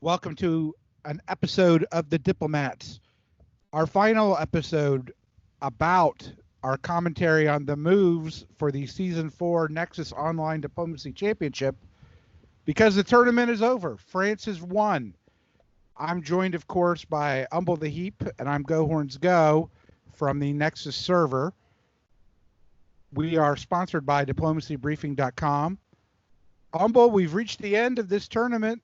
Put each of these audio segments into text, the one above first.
Welcome to an episode of The Diplomats, our final episode about our commentary on the moves for the Season 4 Nexus Online Diplomacy Championship, because the tournament is over. France has won. I'm joined, of course, by Umble the Heap, and I'm Gohorns Go from the Nexus server. We are sponsored by diplomacybriefing.com. Umble, we've reached the end of this tournament.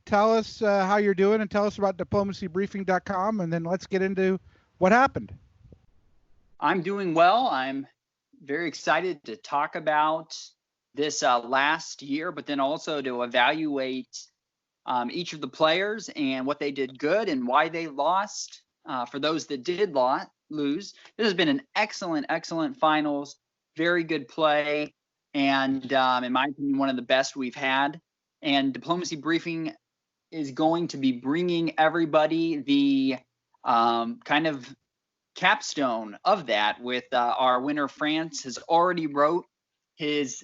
Tell us how you're doing and tell us about diplomacybriefing.com, and then let's get into what happened. I'm doing well. I'm very excited to talk about this last year, but then also to evaluate each of the players and what they did good and why they lost. For those that did lose, this has been an excellent finals, very good play, and in my opinion, one of the best we've had. And Diplomacy Briefing is going to be bringing everybody the kind of capstone of that with our winner. France has already wrote his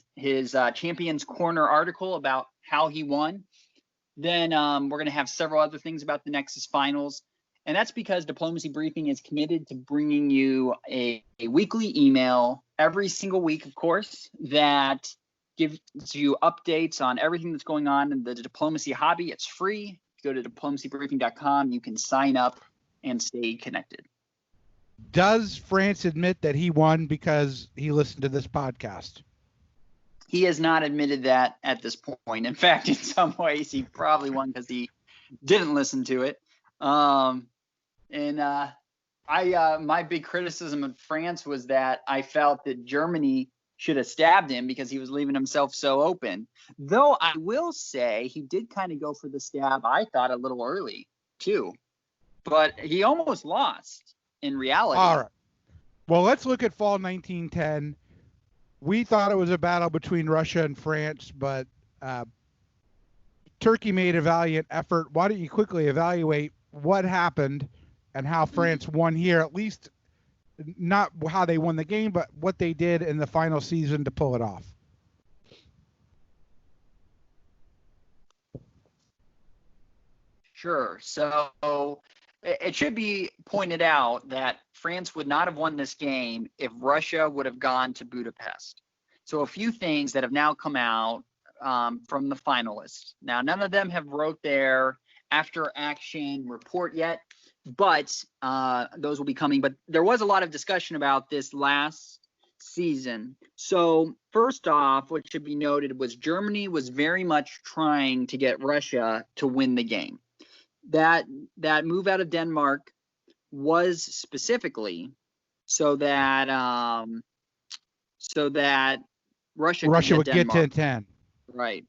Champions Corner article about how he won. Then we're going to have several other things about the Nexus finals. And that's because Diplomacy Briefing is committed to bringing you a weekly email every single week, of course, that gives you updates on everything that's going on in the diplomacy hobby. It's free. Go to diplomacybriefing.com. You can sign up and stay connected. Does France admit that he won because he listened to this podcast? He has not admitted that at this point. In fact, in some ways, he probably won because he didn't listen to it. My big criticism of France was that I felt that Germany should have stabbed him because he was leaving himself so open. Though I will say he did kind of go for the stab, I thought, a little early too. But he almost lost in reality. All right. Well, let's look at fall 1910. We thought it was a battle between Russia and France, but Turkey made a valiant effort. Why don't you quickly evaluate what happened and how France won here, at least not how they won the game, but what they did in the final season to pull it off. Sure. So it should be pointed out that France would not have won this game if Russia would have gone to Budapest. So a few things that have now come out from the finalists. Now, none of them have wrote their after action report yet, but those will be coming. But there was a lot of discussion about this last season. So first off, what should be noted was Germany was very much trying to get Russia to win the game. That move out of Denmark was specifically so that Russia would get to 10. Right.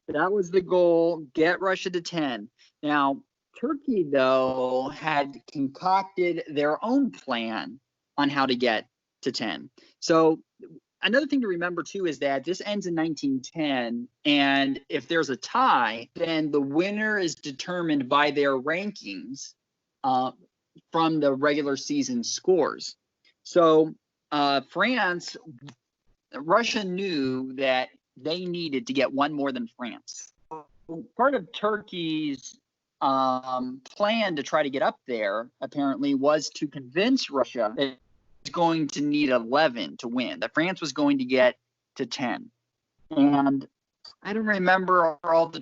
That was the goal, get Russia to 10. Now, Turkey, though, had concocted their own plan on how to get to 10. So another thing to remember, too, is that this ends in 1910, and if there's a tie, then the winner is determined by their rankings from the regular season scores. So Russia knew that they needed to get one more than France. Part of Turkey's plan to try to get up there, apparently, was to convince Russia that it's going to need 11 to win, that France was going to get to 10. And I don't remember all the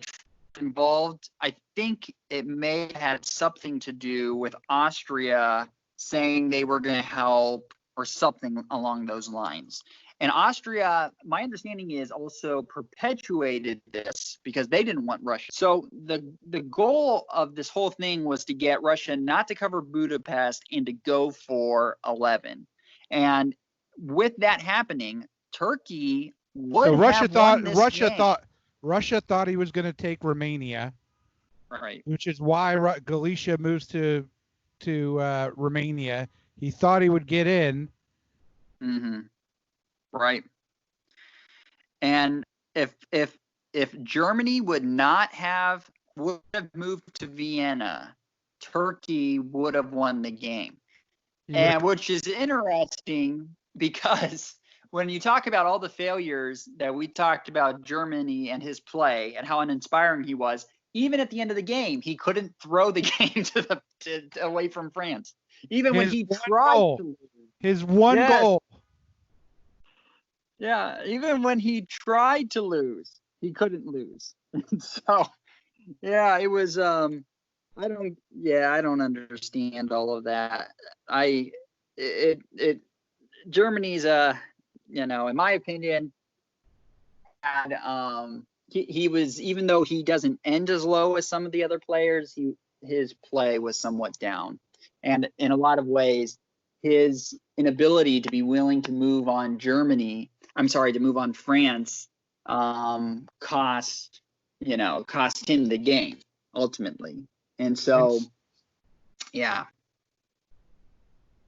involved. I think it may have had something to do with Austria saying they were going to help or something along those lines. And Austria, my understanding is, also perpetuated this because they didn't want Russia. So the goal of this whole thing was to get Russia not to cover Budapest and to go for 11. And with that happening, Turkey would so Russia have thought won this Russia game. thought Russia thought he was going to take Romania, Right? which is why Galicia moves to Romania. He thought he would get in. Mm-hmm. Right. And if Germany would have moved to Vienna, Turkey would have won the game. And which is interesting because when you talk about all the failures that we talked about Germany and his play and how uninspiring he was, even at the end of the game, he couldn't throw the game away from France. Even when he tried to lose. His one goal. Yeah, even when he tried to lose, he couldn't lose. So, yeah, it was I don't understand all of that. Germany's in my opinion, had he was, even though he doesn't end as low as some of the other players, his play was somewhat down. And in a lot of ways, his inability to be willing to move on France, cost him the game ultimately. And so, yeah.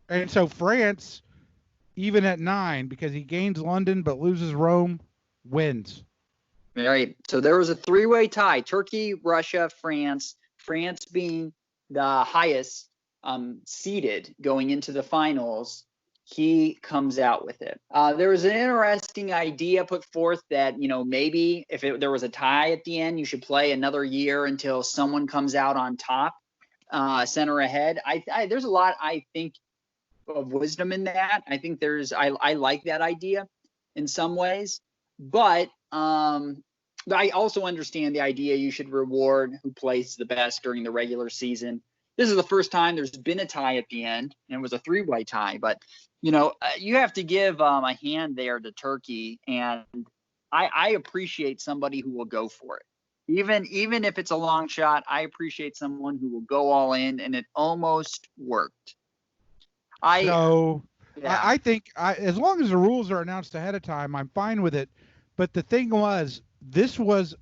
And so France, even at 9, because he gains London but loses Rome, wins. Right. So there was a 3-way tie: Turkey, Russia, France. France being the highest seeded going into the finals, he comes out with it. There was an interesting idea put forth that, maybe if there was a tie at the end, you should play another year until someone comes out on top, center ahead. There's a lot, I think, of wisdom in that. I think I like that idea in some ways, but I also understand the idea you should reward who plays the best during the regular season. This is the first time there's been a tie at the end, and it was a 3-way tie. But, you have to give a hand there to Turkey, and I appreciate somebody who will go for it. Even if it's a long shot, I appreciate someone who will go all in, and it almost worked. I think as long as the rules are announced ahead of time, I'm fine with it. But the thing was, this was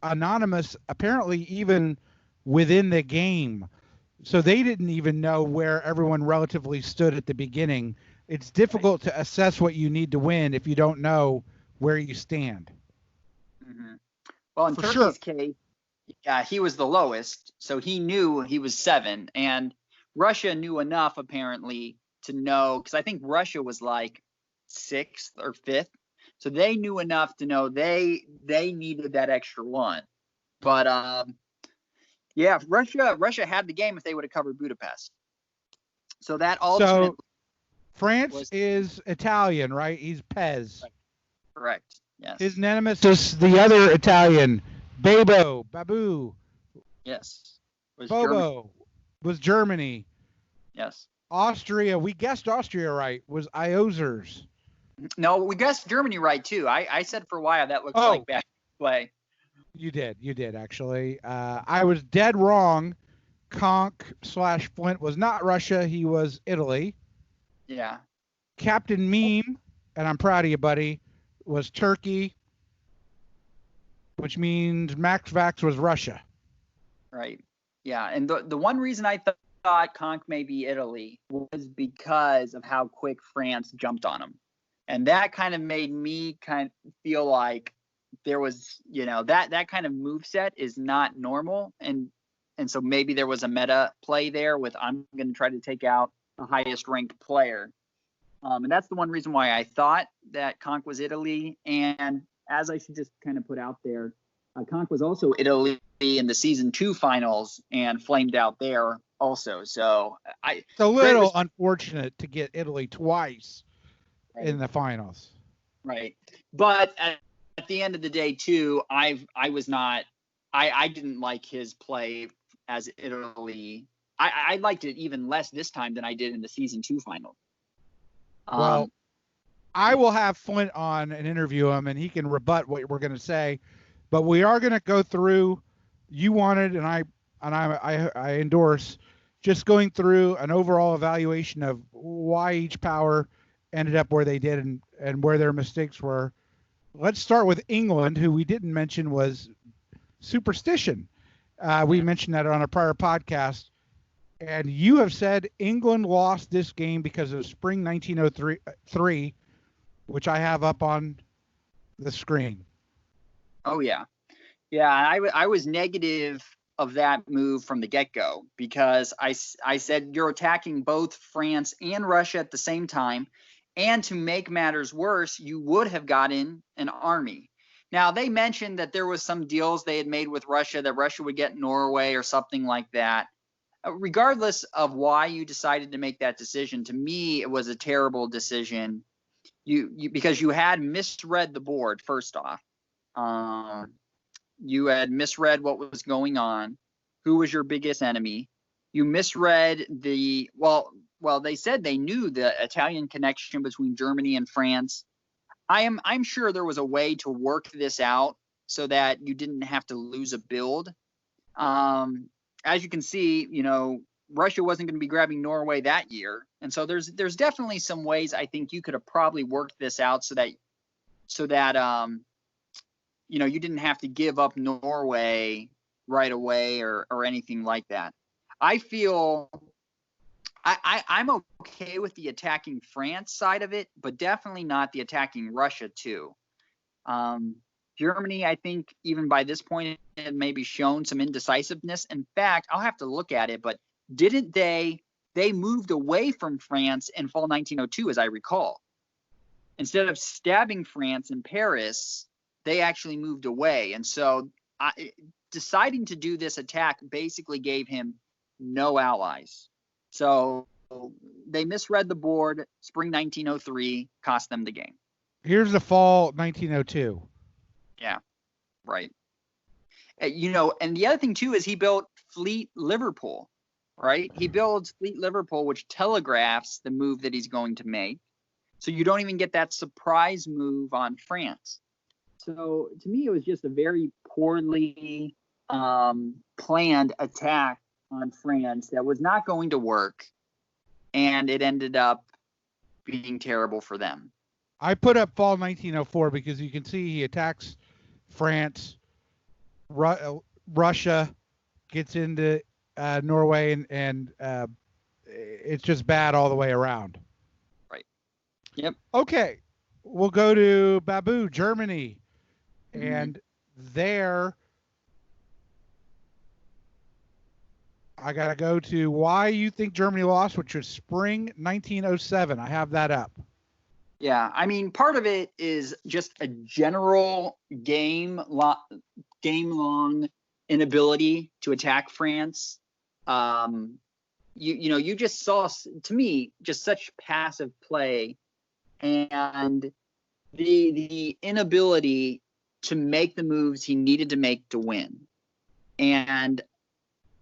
anonymous, apparently even within the game. So they didn't even know where everyone relatively stood at the beginning. It's difficult to assess what you need to win if you don't know where you stand. Mm-hmm. Well, in Turkey's case, he was the lowest, so he knew he was 7. And Russia knew enough, apparently, to know, because I think Russia was like 6th or 5th. So they knew enough to know they needed that extra 1. But Russia had the game if they would have covered Budapest. So that ultimately. So France is Italian, right? He's Pez. Correct. Yes. His nemesis, the other Italian, Babu. Yes. Bobo was Germany. Yes. Austria, we guessed Austria right, was Iozers. No, we guessed Germany right too. I said for a while that looks like bad play. You did actually. I was dead wrong. Conk/Flint was not Russia. He was Italy. Yeah. Captain Meme, and I'm proud of you, buddy, was Turkey, which means Max Vax was Russia. Right. Yeah. And the one reason I thought Conk may be Italy was because of how quick France jumped on him. And that kind of made me kind of feel like there was, that kind of moveset is not normal. And so maybe there was a meta play there with, I'm going to try to take out the highest ranked player. And that's the one reason why I thought that Conk was Italy. And as I should just kind of put out there, Conk was also Italy in the season 2 finals and flamed out there also. So it's a little unfortunate to get Italy twice in the finals. Right. But at the end of the day too, I didn't like his play as Italy. I liked it even less this time than I did in the season 2 final. Well, I will have Flint on and interview him, and he can rebut what we're going to say. But we are going to go through. You wanted, and I endorse, just going through an overall evaluation of why each power ended up where they did and where their mistakes were. Let's start with England, who we didn't mention was superstition. We mentioned that on a prior podcast. And you have said England lost this game because of spring 1903, which I have up on the screen. Oh, yeah. Yeah, I was negative of that move from the get-go because I said you're attacking both France and Russia at the same time. And to make matters worse, you would have gotten an army. Now, they mentioned that there was some deals they had made with Russia, that Russia would get Norway or something like that. Regardless of why you decided to make that decision, to me, it was a terrible decision. Because you had misread the board, first off. You had misread what was going on. Who was your biggest enemy? You misread they said they knew the Italian connection between Germany and France. I'm sure there was a way to work this out so that you didn't have to lose a build. As you can see, Russia wasn't going to be grabbing Norway that year, and so there's definitely some ways I think you could have probably worked this out so that you didn't have to give up Norway right away or anything like that. I feel I'm okay with the attacking France side of it, but definitely not the attacking Russia too. Germany, I think, even by this point, had maybe shown some indecisiveness. In fact, I'll have to look at it, but didn't they moved away from France in fall 1902, as I recall. Instead of stabbing France in Paris, they actually moved away. And so deciding to do this attack basically gave him no allies. So they misread the board. Spring 1903 cost them the game. Here's the fall 1902. Yeah, right. And the other thing too is he built Fleet Liverpool, right? He builds Fleet Liverpool, which telegraphs the move that he's going to make. So you don't even get that surprise move on France. So to me, it was just a very poorly planned attack on France that was not going to work, and it ended up being terrible for them. I put up fall 1904 because you can see he attacks France, Russia gets into Norway, and it's just bad all the way around. Right. Yep. Okay, we'll go to Babu, Germany, and there I gotta go to why you think Germany lost, which was spring 1907. I have that up. Yeah, I mean, part of it is just a general game-long inability to attack France. You just saw, to me, just such passive play, and the inability to make the moves he needed to make to win, and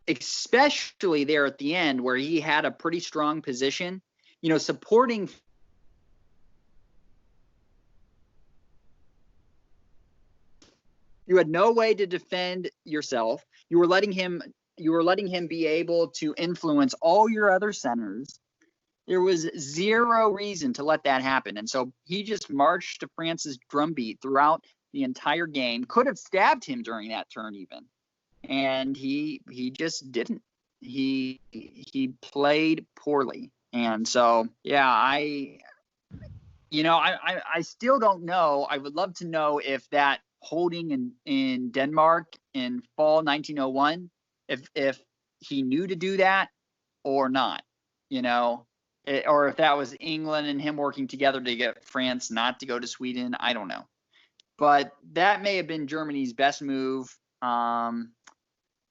especially there at the end where he had a pretty strong position, supporting. You had no way to defend yourself. You were letting him be able to influence all your other centers. There was zero reason to let that happen. And so he just marched to France's drumbeat throughout the entire game. Could have stabbed him during that turn even. And he just didn't. He played poorly. And so, yeah, I still don't know. I would love to know if that holding in Denmark in fall 1901, if he knew to do that or not, or if that was England and him working together to get France not to go to Sweden. I don't know. But that may have been Germany's best move.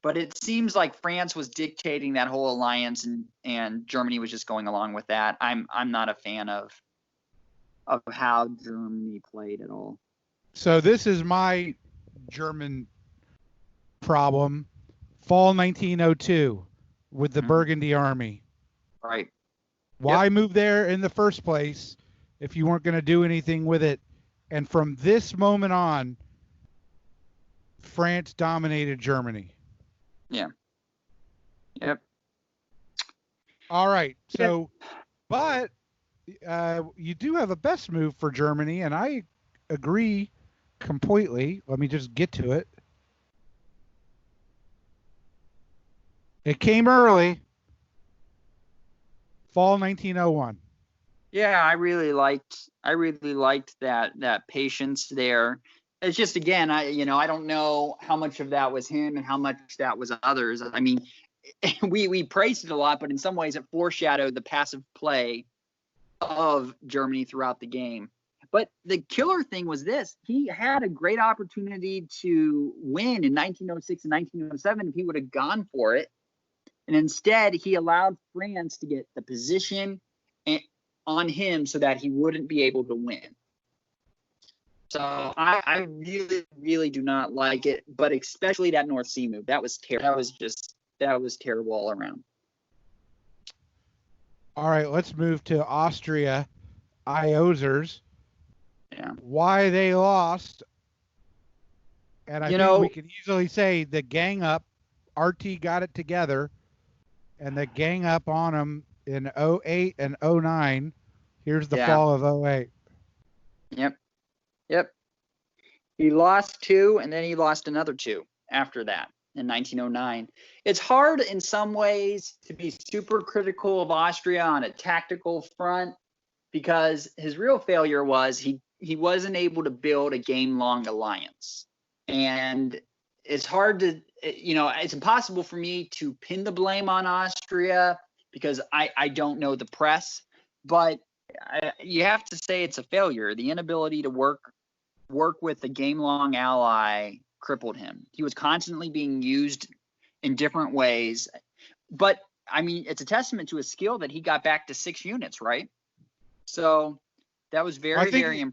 But it seems like France was dictating that whole alliance, and Germany was just going along with that. I'm not a fan of how Germany played at all. So this is my German problem. Fall 1902 with the Burgundy Army. Right. Why move there in the first place if you weren't going to do anything with it? And from this moment on, France dominated Germany. Yeah. Yep. All right. So, but you do have a best move for Germany, and I agree completely. Let me just get to it. It came early. Fall 1901. Yeah, I really liked that patience there. It's just, again, I don't know how much of that was him and how much that was others. I mean, we praised it a lot, but in some ways it foreshadowed the passive play of Germany throughout the game. But the killer thing was this. He had a great opportunity to win in 1906 and 1907 if he would have gone for it. And instead, he allowed France to get the position on him so that he wouldn't be able to win. So I really, really do not like it, but especially that North Sea move. That was terrible. That was terrible all around. All right, let's move to Austria, Iozers. Yeah. Why they lost, and I think we can easily say the gang up. RT got it together, and the gang up on them in 08 and 09. Here's the fall of 08. Yep. He lost 2, and then he lost another 2 after that in 1909. It's hard in some ways to be super critical of Austria on a tactical front because his real failure was he wasn't able to build a game-long alliance. And it's hard to, it's impossible for me to pin the blame on Austria because I don't know the press, but you have to say it's a failure. The inability to work with a game-long ally crippled him. He was constantly being used in different ways. But, I mean, it's a testament to his skill that he got back to 6 units, right? So that was very impressive.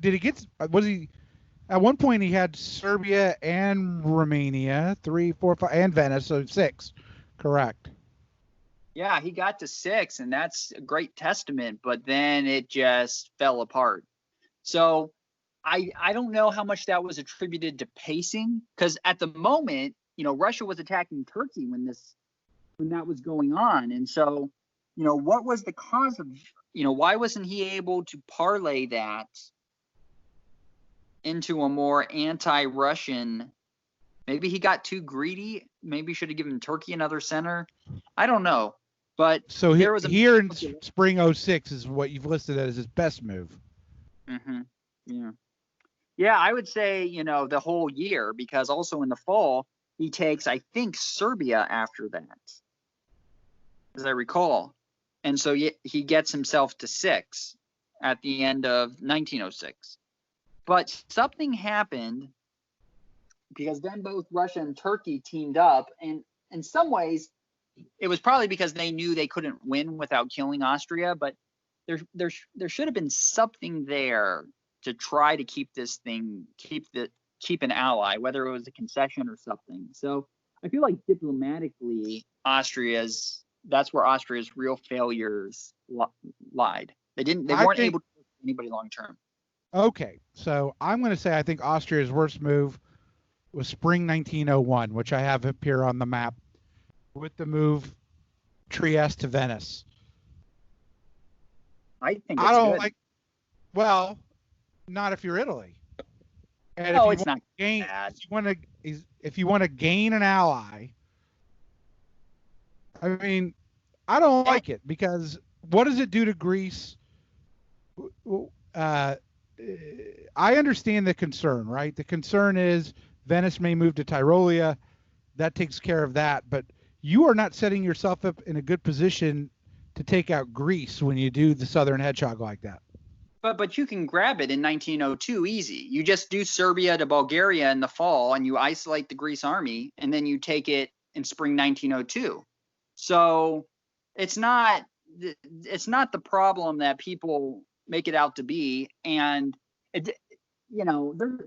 Did he get – was he – at one point he had Serbia and Romania, 3, 4, 5, and Venice, so 6. Correct. Yeah, he got to 6, and that's a great testament, but then it just fell apart. So I don't know how much that was attributed to pacing, because at the moment, Russia was attacking Turkey when that was going on. And so, what was the cause of, why wasn't he able to parlay that into a more anti-Russian? Maybe he got too greedy. Maybe should have given Turkey another center. I don't know. But so here in spring 06 is what you've listed as his best move. Mm-hmm. Yeah. Yeah, I would say, the whole year, because also in the fall, he takes, I think, Serbia after that, as I recall. And so he gets himself to 6 at the end of 1906. But something happened because then both Russia and Turkey teamed up. And in some ways, it was probably because they knew they couldn't win without killing Austria. But there should have been something there to try to keep an ally, whether it was a concession or something. So I feel like diplomatically, that's where Austria's real failures lied. They weren't able to work with anybody long term. Okay, so I'm going to say I think Austria's worst move was spring 1901, which I have up here on the map, with the move Trieste to Venice. I think it's good. Well, not if you're Italy. And it's not bad. If you want to gain an ally, I mean, I don't like it because what does it do to Greece? I understand the concern, right? The concern is Venice may move to Tyrolia. That takes care of that. But you are not setting yourself up in a good position to take out Greece when you do the Southern Hedgehog like that. But you can grab it in 1902 easy. You just do Serbia to Bulgaria in the fall, and you isolate the Greece army, and then you take it in spring 1902. So it's not the problem that people make it out to be. And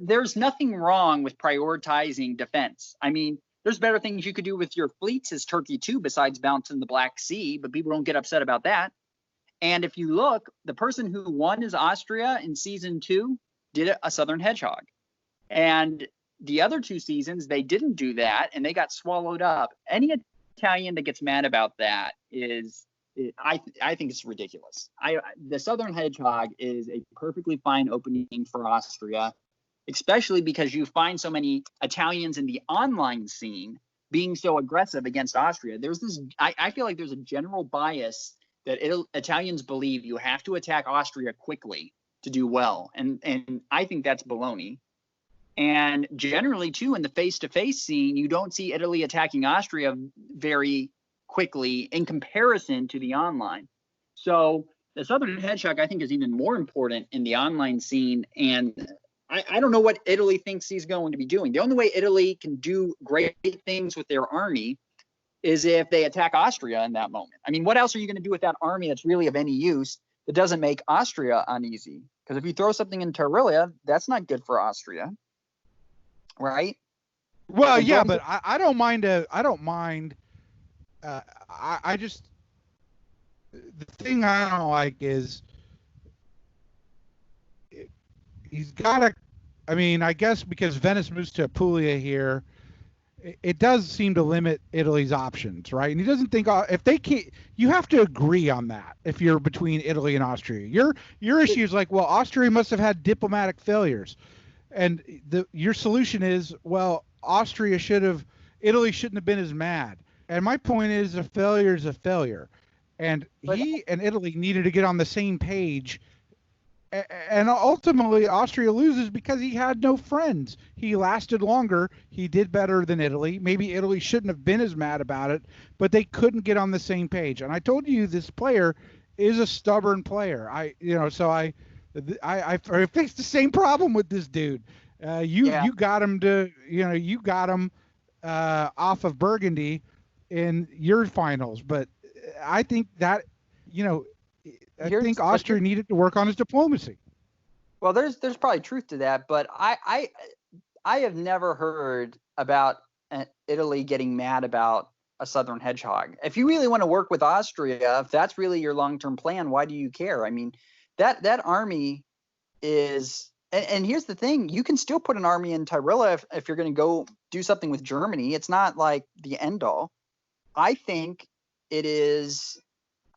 there's nothing wrong with prioritizing defense. I mean, there's better things you could do with your fleets as Turkey too, besides bouncing the Black Sea, but people don't get upset about that. And if you look, the person who won is Austria in season 2 did a Southern Hedgehog. And the other 2 seasons, they didn't do that, and they got swallowed up. Any Italian that gets mad about that I think it's ridiculous. The Southern Hedgehog is a perfectly fine opening for Austria, especially because you find so many Italians in the online scene being so aggressive against Austria. I feel like there's a general bias that Italians believe you have to attack Austria quickly to do well. And I think that's baloney. And generally, too, in the face-to-face scene, you don't see Italy attacking Austria very quickly in comparison to the online. So the Southern Hedgehog, I think, is even more important in the online scene. And I don't know what Italy thinks he's going to be doing. The only way Italy can do great things with their army is if they attack Austria in that moment. I mean, what else are you going to do with that army that's really of any use that doesn't make Austria uneasy? Because if you throw something in Taurilia, that's not good for Austria, right? Well, And yeah, going but I don't mind. I don't mind. I just the thing I don't like is he's got to. I mean, I guess because Venice moves to Apulia here, it does seem to limit Italy's options, right? And he doesn't think if they can't, you have to agree on that. If you're between Italy and Austria, your issue is like, well, Austria must have had diplomatic failures, and your solution is, well, Italy shouldn't have been as mad. And my point is, a failure is a failure, and but he and Italy needed to get on the same page. And ultimately, Austria loses because he had no friends. He lasted longer. He did better than Italy. Maybe Italy shouldn't have been as mad about it, but they couldn't get on the same page. And I told you this player is a stubborn player. I faced the same problem with this dude. You got him off of Burgundy in your finals, but I think that you know I think Austria needed to work on his diplomacy. Well, there's probably truth to that, but I have never heard about Italy getting mad about a Southern Hedgehog. If you really want to work with Austria, if that's really your long-term plan, why do you care? I mean, that army is, and here's the thing: you can still put an army in Tyrilla if you're going to go do something with Germany. It's not like the end all. I think it is.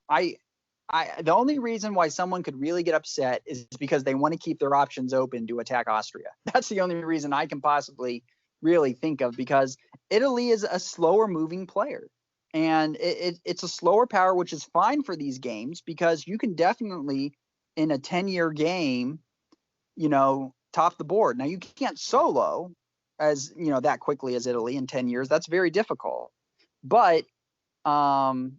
The only reason why someone could really get upset is because they want to keep their options open to attack Austria. That's the only reason I can possibly really think of, because Italy is a slower moving player, and it's a slower power, which is fine for these games because you can definitely in a 10-year game, top the board. Now you can't solo as that quickly as Italy in 10 years. That's very difficult, but I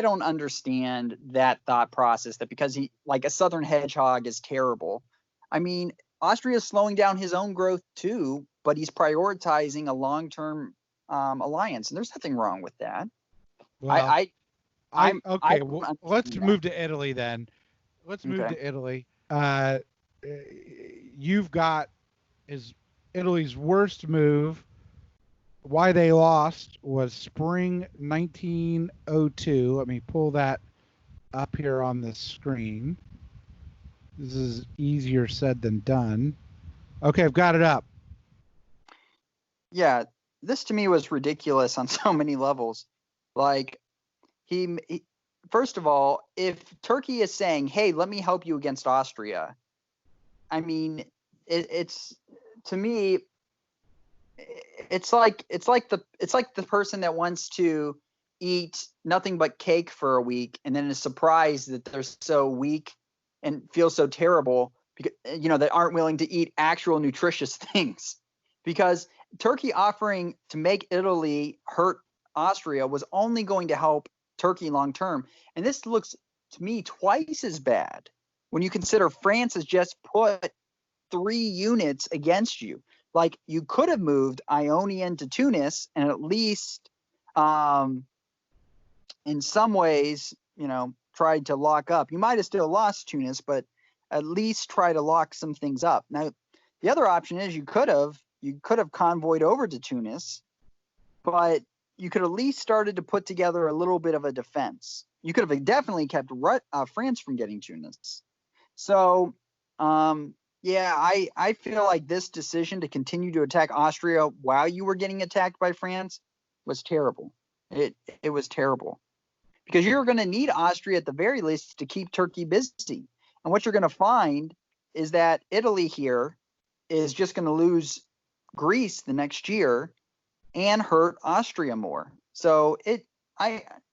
don't understand that thought process, that because he, like, a Southern Hedgehog is terrible. I mean, Austria is slowing down his own growth too, but he's prioritizing a long-term alliance, and there's nothing wrong with that. Well, let's move to Italy then. Let's move to Italy. You've got Italy's worst move. Why they lost was spring 1902. Let me pull that up here on the screen. This is easier said than done. Okay, I've got it up. Yeah, this to me was ridiculous on so many levels. Like, he first of all, if Turkey is saying, "Hey, let me help you against Austria," I mean, it's to me, it's like the person that wants to eat nothing but cake for a week and then is surprised that they're so weak and feel so terrible because that aren't willing to eat actual nutritious things. Because Turkey offering to make Italy hurt Austria was only going to help Turkey long term, and this looks to me twice as bad when you consider France has just put 3 units against you. Like, you could have moved Ionian to Tunis and at least, in some ways, tried to lock up. You might have still lost Tunis, but at least try to lock some things up. Now, the other option is you could have convoyed over to Tunis, but you could at least started to put together a little bit of a defense. You could have definitely kept France from getting Tunis. So, yeah, I feel like this decision to continue to attack Austria while you were getting attacked by France was terrible. It was terrible, because you're going to need Austria at the very least to keep Turkey busy. And what you're going to find is that Italy here is just going to lose Greece the next year and hurt Austria more. So it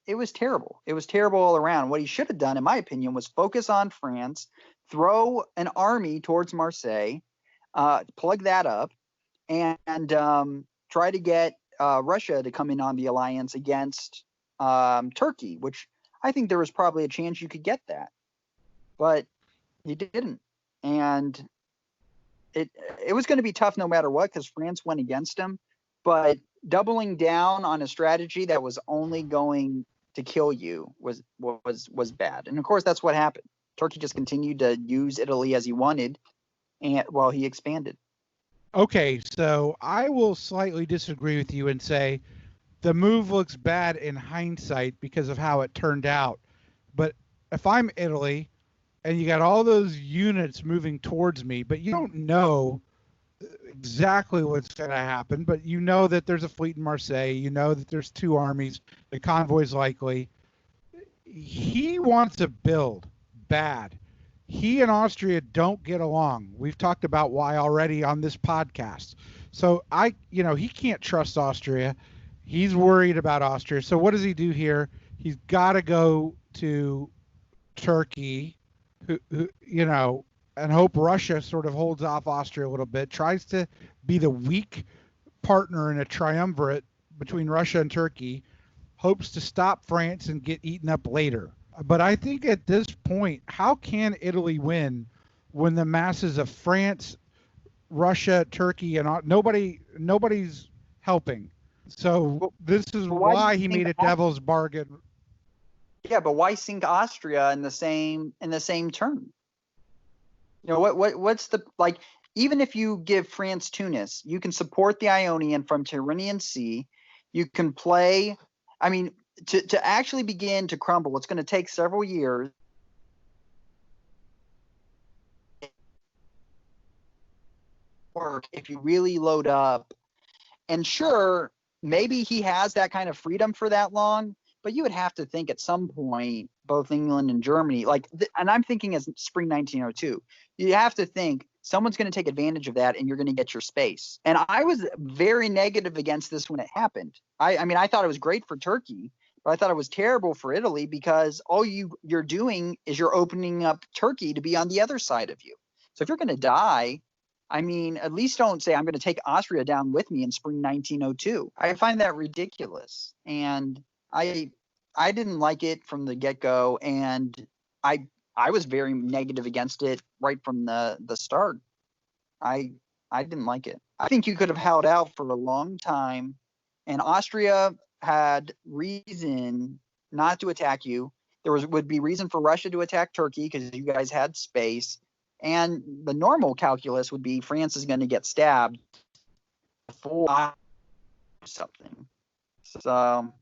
was terrible. It was terrible all around. What he should have done, in my opinion, was focus on France, throw an army towards Marseille, plug that up, and try to get Russia to come in on the alliance against Turkey, which I think there was probably a chance you could get that, but you didn't. And it was going to be tough no matter what, because France went against him. But doubling down on a strategy that was only going to kill you was bad. And of course, that's what happened. Turkey just continued to use Italy as he wanted, and while he expanded. Okay, so I will slightly disagree with you and say the move looks bad in hindsight because of how it turned out. But if I'm Italy and you got all those units moving towards me, but you don't know exactly what's going to happen, but you know that there's a fleet in Marseille, you know that there's 2 armies, the convoy's likely. He wants to build bad. He and Austria don't get along. We've talked about why already on this podcast. So he can't trust Austria. He's worried about Austria. So what does he do here? He's got to go to Turkey, who and hope Russia sort of holds off Austria a little bit, tries to be the weak partner in a triumvirate between Russia and Turkey, hopes to stop France and get eaten up later. But I think at this point, how can Italy win when the masses of France, Russia, Turkey, and nobody's helping? So this is why he made a devil's bargain. Yeah, but why sink Austria in the same turn? What's the, like, even if you give France Tunis, you can support the Ionian from Tyrrhenian Sea. You can play, I mean, to actually begin to crumble, it's going to take several years. Work if you really load up. And sure, maybe he has that kind of freedom for that long, but you would have to think at some point, both England and Germany, and I'm thinking as spring 1902, you have to think someone's going to take advantage of that and you're going to get your space. And I was very negative against this when it happened. I mean, I thought it was great for Turkey, but I thought it was terrible for Italy, because all you're doing is you're opening up Turkey to be on the other side of you. So if you're going to die, I mean, at least don't say I'm going to take Austria down with me in spring 1902. I find that ridiculous. And I didn't like it from the get-go, and I was very negative against it right from the start. I didn't like it. I think you could have held out for a long time, and Austria had reason not to attack you. There would be reason for Russia to attack Turkey because you guys had space. And the normal calculus would be France is going to get stabbed before something. So,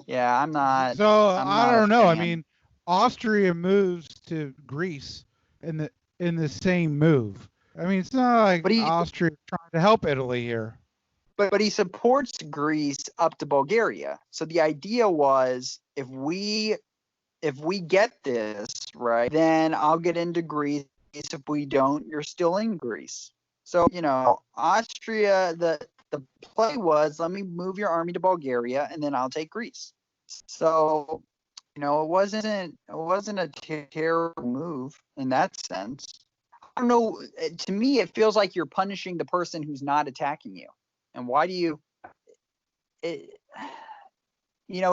yeah, I'm not. So I don't know. I mean, Austria moves to Greece in the same move. I mean, it's not like Austria trying to help Italy here. But he supports Greece up to Bulgaria. So the idea was, if we get this right, then I'll get into Greece. If we don't, you're still in Greece. So, Austria, the play was, let me move your army to Bulgaria and then I'll take Greece. So, it wasn't a terrible move in that sense. I don't know. To me, it feels like you're punishing the person who's not attacking you. And why do you?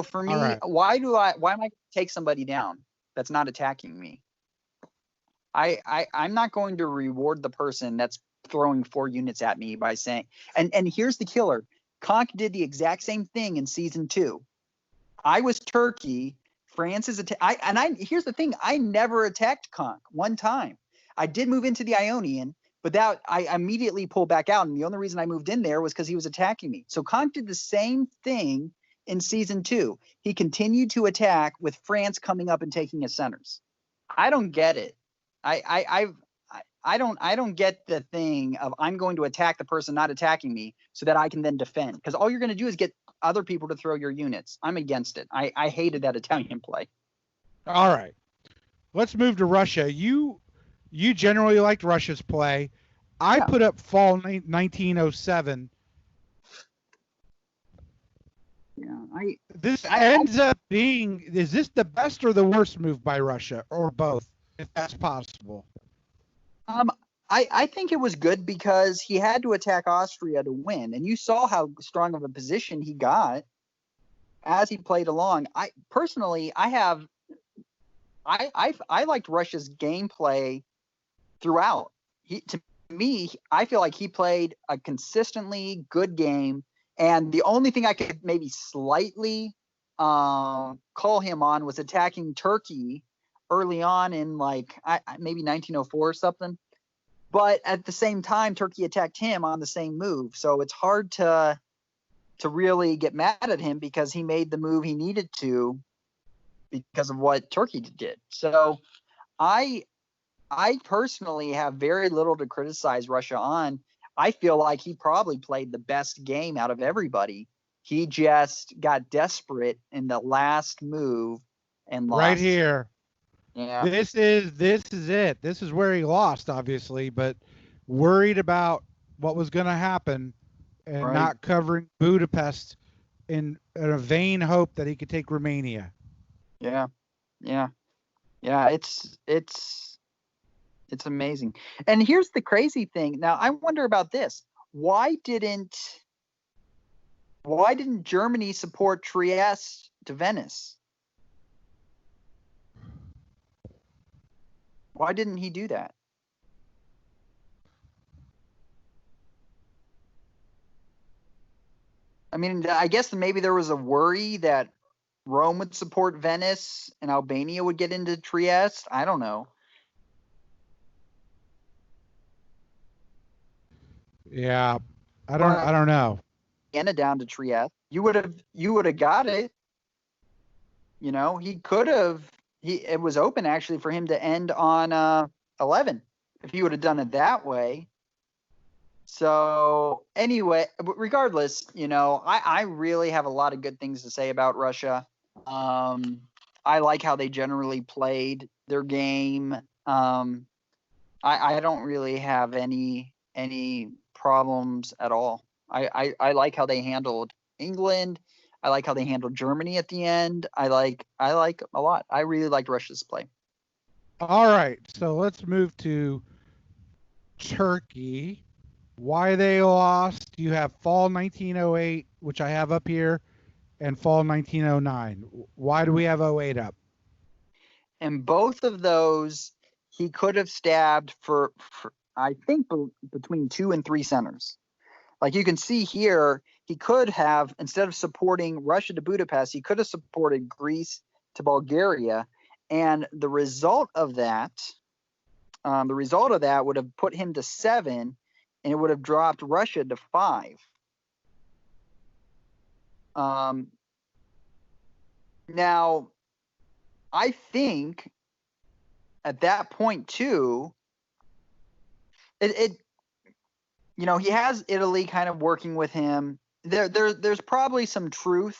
For me, right. why am I going to take somebody down that's not attacking me? I'm not going to reward the person that's throwing 4 units at me by saying, and here's the killer. Conk did the exact same thing in season 2. I was Turkey. France is here's the thing. I never attacked Conk one time. I did move into the Ionian, but that I immediately pulled back out. And the only reason I moved in there was because he was attacking me. So Conk did the same thing in season 2. He continued to attack with France coming up and taking his centers. I don't get it. I don't get the thing of I'm going to attack the person not attacking me so that I can then defend, because all you're going to do is get other people to throw your units. I'm against it. I hated that Italian play. All right, let's move to Russia. You generally liked Russia's play. I put up fall 1907. Yeah, this ends up being, is this the best or the worst move by Russia, or both, if that's possible? I think it was good because he had to attack Austria to win, and you saw how strong of a position he got. as he played along. I personally, I liked Russia's gameplay throughout. To me, I feel like he played a consistently good game, and the only thing I could maybe slightly call him on was attacking Turkey early on in like maybe 1904 or something. But at the same time, Turkey attacked him on the same move, so it's hard to really get mad at him because he made the move he needed to because of what Turkey did. So I personally have very little to criticize Russia on. I feel like he probably played the best game out of everybody. He just got desperate in the last move and lost. Right here. Yeah. This is it. This is where he lost, obviously, but worried about what was going to happen and Right. not covering Budapest in a vain hope that he could take Romania. Yeah. It's amazing. And here's the crazy thing. Now I wonder about this. Why didn't Germany support Trieste to Venice? Why didn't he do that? I mean, I guess maybe there was a worry that Rome would support Venice and Albania would get into Trieste. I don't know. Yeah, I don't know. Vienna down to Trieste. You would have got it. You know, he could have. It was open actually for him to end on 11 if he would have done it that way. So anyway, regardless, you know, I really have a lot of good things to say about Russia. I like how they generally played their game. I don't really have any problems at all. I like how they handled England. I like how they handled Germany at the end. I like a lot. I really liked Russia's play. All right, so let's move to Turkey. Why they lost? You have fall 1908, which I have up here, and fall 1909. Why do we have 08 up? And both of those, he could have stabbed for I think between 2 and 3 centers. Like you can see here, he could have, instead of supporting Russia to Budapest, he could have supported Greece to Bulgaria. And the result of that would have put him to 7, and it would have dropped Russia to 5. Now, I think at that point too, it you know, he has Italy kind of working with him. There's probably some truth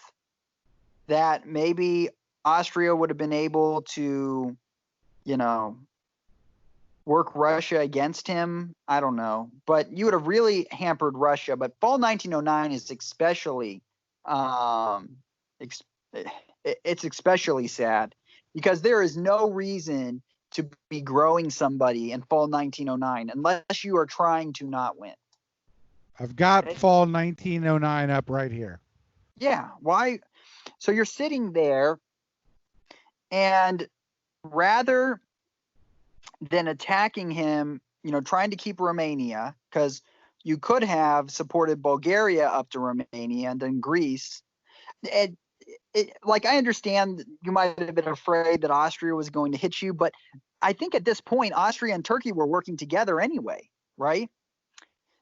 that maybe Austria would have been able to, you know, work Russia against him. I don't know, but you would have really hampered Russia. But fall 1909 is especially, it's especially sad because there is no reason to be growing somebody in fall 1909 unless you are trying to not win. I've got fall 1909 up right here. Yeah. Why? So you're sitting there, and rather than attacking him, you know, trying to keep Romania, because you could have supported Bulgaria up to Romania and then Greece. Like, I understand you might have been afraid that Austria was going to hit you, but I think at this point, Austria and Turkey were working together anyway, right?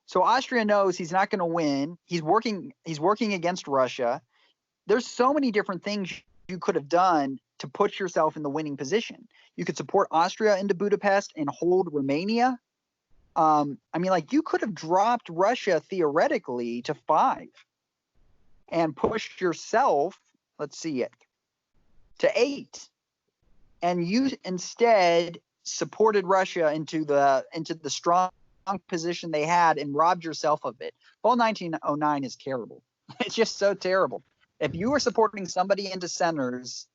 So Austria knows he's not going to win. He's working against Russia. There's so many different things you could have done to put yourself in the winning position. You could support Austria into Budapest and hold Romania. I mean, like, you could have dropped Russia theoretically to 5 and pushed yourself, let's see it, to 8. And you instead supported Russia into the strong position they had and robbed yourself of it. Fall 1909 is terrible. It's just so terrible. If you were supporting somebody into centers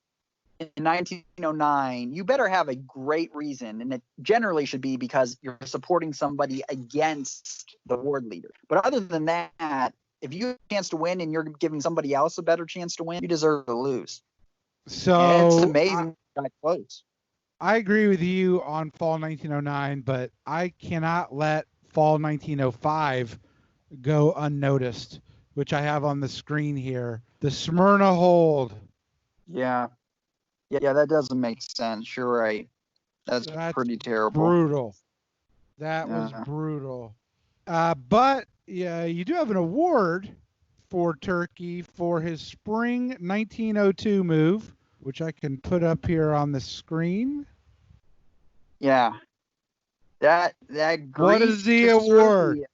in 1909, you better have a great reason, and it generally should be because you're supporting somebody against the ward leader. But other than that, if you have a chance to win and you're giving somebody else a better chance to win, you deserve to lose. So And it's amazing that close. I agree with you on fall 1909, but I cannot let fall 1905 go unnoticed, which I have on the screen here. The Smyrna hold. Yeah. Yeah, that doesn't make sense. You're right. That's pretty terrible. Brutal. That was Yeah. brutal. But yeah, you do have an award for Turkey for his spring 1902 move, which I can put up here on the screen. Yeah. That What is the award? Serbia,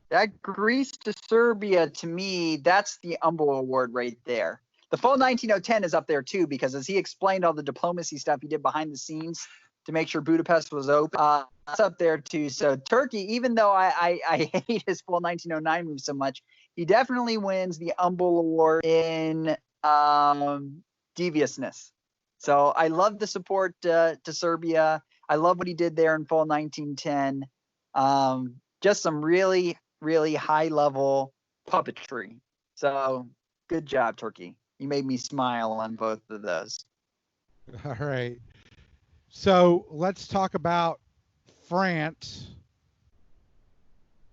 that Greece to Serbia, to me, that's the Humble Award right there. The fall 1910 is up there too, because as he explained all the diplomacy stuff he did behind the scenes to make sure Budapest was open, that's up there too. So Turkey, even though I hate his fall 1909 move so much, he definitely wins the Humble Award in deviousness. So I love the support to Serbia. I love what he did there in fall 1910. Just some really, really high level puppetry. So good job, Turkey. You made me smile on both of those. All right. So let's talk about France.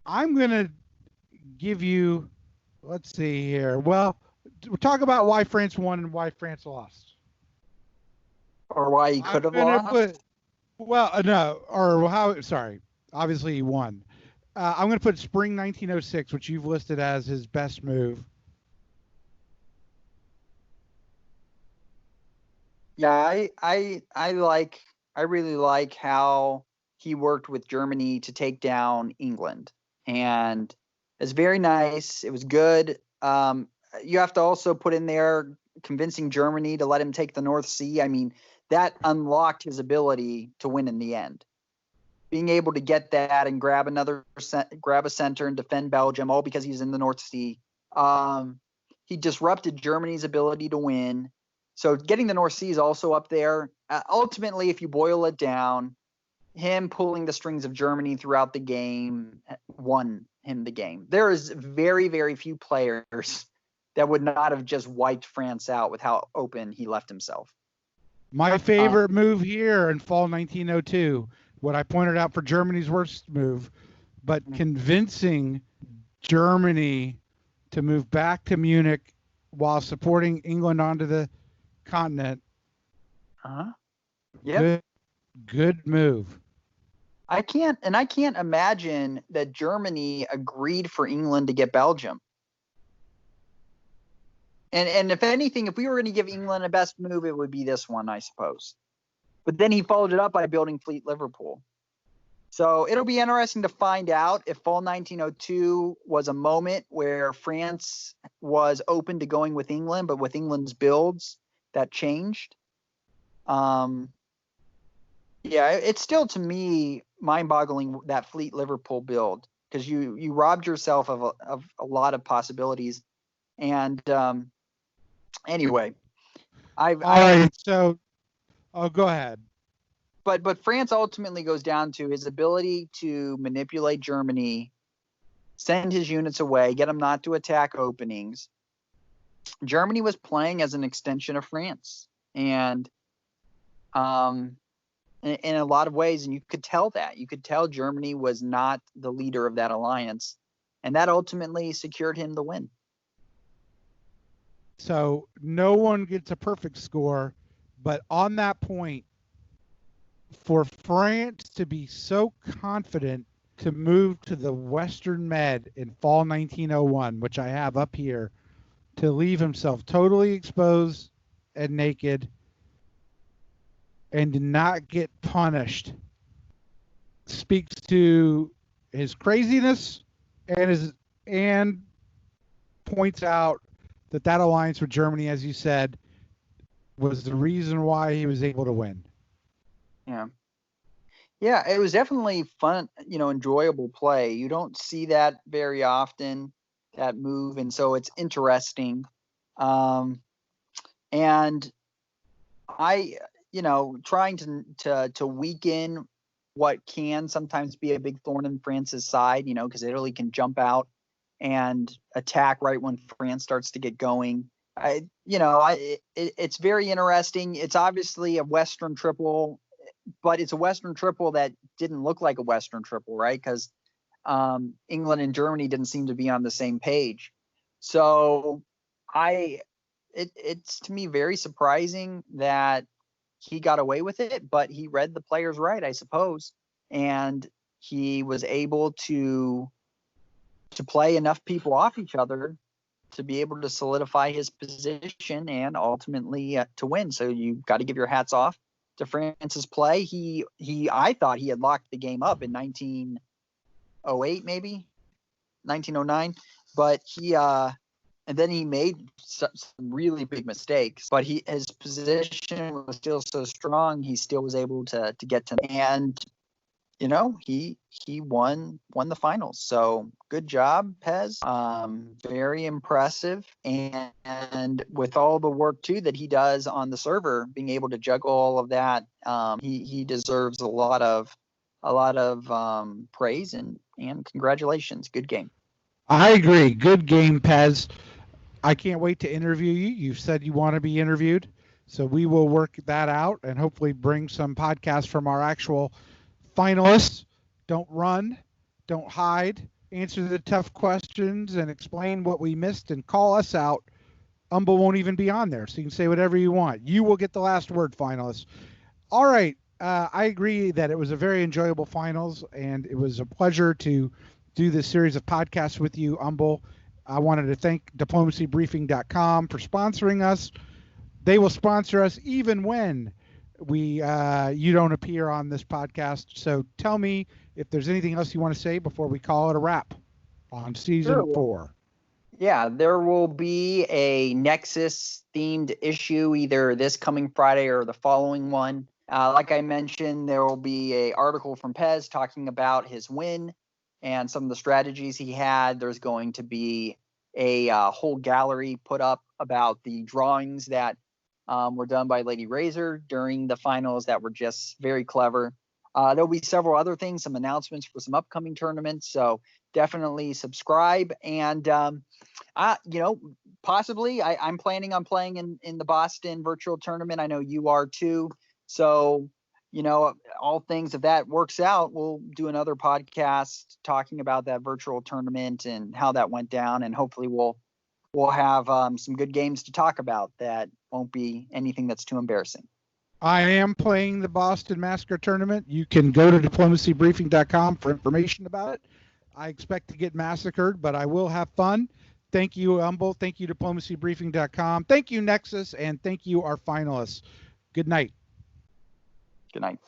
I'm going to give you, let's see here. Well, we'll talk about why France won and why France lost. Or why he could have lost? Sorry. Obviously he won. I'm going to put spring 1906, which you've listed as his best move. Yeah, I really like how he worked with Germany to take down England, and it's very nice. It was good. You have to also put in there convincing Germany to let him take the North Sea. I mean, that unlocked his ability to win in the end. Being able to get that and grab a center and defend Belgium, all because he's in the North Sea. He disrupted Germany's ability to win. So getting the North Sea is also up there. Ultimately, if you boil it down, him pulling the strings of Germany throughout the game won him the game. There is very, very few players that would not have just wiped France out with how open he left himself. My favorite move here in fall 1902, what I pointed out for Germany's worst move, but convincing Germany to move back to Munich while supporting England onto the continent. Yep. Good move. I can't imagine that Germany agreed for England to get Belgium. And if anything, if we were going to give England a best move, it would be this one, I suppose. But then he followed it up by building Fleet Liverpool. So it'll be interesting to find out if fall 1902 was a moment where France was open to going with England, but with England's builds, that changed. Yeah, it's still, to me, mind-boggling, that Fleet Liverpool build, because you robbed yourself of a lot of possibilities. And anyway, So go ahead. But France ultimately goes down to his ability to manipulate Germany, send his units away, get them not to attack openings. Germany was playing as an extension of France, and in a lot of ways, and you could tell that. You could tell Germany was not the leader of that alliance, and that ultimately secured him the win. So no one gets a perfect score, but on that point, for France to be so confident to move to the Western Med in fall 1901, which I have up here, to leave himself totally exposed and naked and to not get punished, speaks to his craziness and points out that alliance with Germany, as you said, was the reason why he was able to win. Yeah, it was definitely fun, enjoyable play. You don't see that very often, that move, and so it's interesting. And I, trying to weaken what can sometimes be a big thorn in France's side, because Italy can jump out and attack right when France starts to get going. It's very interesting. It's obviously a Western triple, but it's a Western triple that didn't look like a Western triple, right? Because England and Germany didn't seem to be on the same page. So it's to me very surprising that he got away with it, but he read the players right, I suppose, and he was able to play enough people off each other to be able to solidify his position and ultimately to win. So you got to give your hats off to France's play. I thought he had locked the game up in 1908, maybe 1909, but and then he made some really big mistakes, but his position was still so strong. He still was able to get to, and he won the finals. So good job, Pez. Very impressive. And with all the work too that he does on the server, being able to juggle all of that, he deserves a lot of praise and congratulations. Good game. I agree. Good game, Pez. I can't wait to interview you. You've said you want to be interviewed, so we will work that out and hopefully bring some podcasts from our actual finalists. Don't run, don't hide, answer the tough questions and explain what we missed and call us out. Umble won't even be on there, so you can say whatever you want. You will get the last word, finalists. All right. I agree that it was a very enjoyable finals, and it was a pleasure to do this series of podcasts with you, Umble. I wanted to thank diplomacybriefing.com for sponsoring us. They will sponsor us even when you don't appear on this podcast. So tell me if there's anything else you want to say before we call it a wrap on season 4. Yeah, there will be a Nexus themed issue either this coming Friday or the following one. Like I mentioned, there will be an article from Pez talking about his win and some of the strategies he had. There's going to be a whole gallery put up about the drawings that were done by Lady Razor during the finals that were just very clever. There'll be several other things, some announcements for some upcoming tournaments. So definitely subscribe. And, possibly I'm planning on playing in the Boston virtual tournament. I know you are too. So, all things, if that works out, we'll do another podcast talking about that virtual tournament and how that went down. And hopefully we'll have some good games to talk about that won't be anything that's too embarrassing. I am playing the Boston Massacre Tournament. You can go to diplomacybriefing.com for information about it. I expect to get massacred, but I will have fun. Thank you, Umble. Thank you, diplomacybriefing.com. Thank you, Nexus, and thank you, our finalists. Good night. Good night.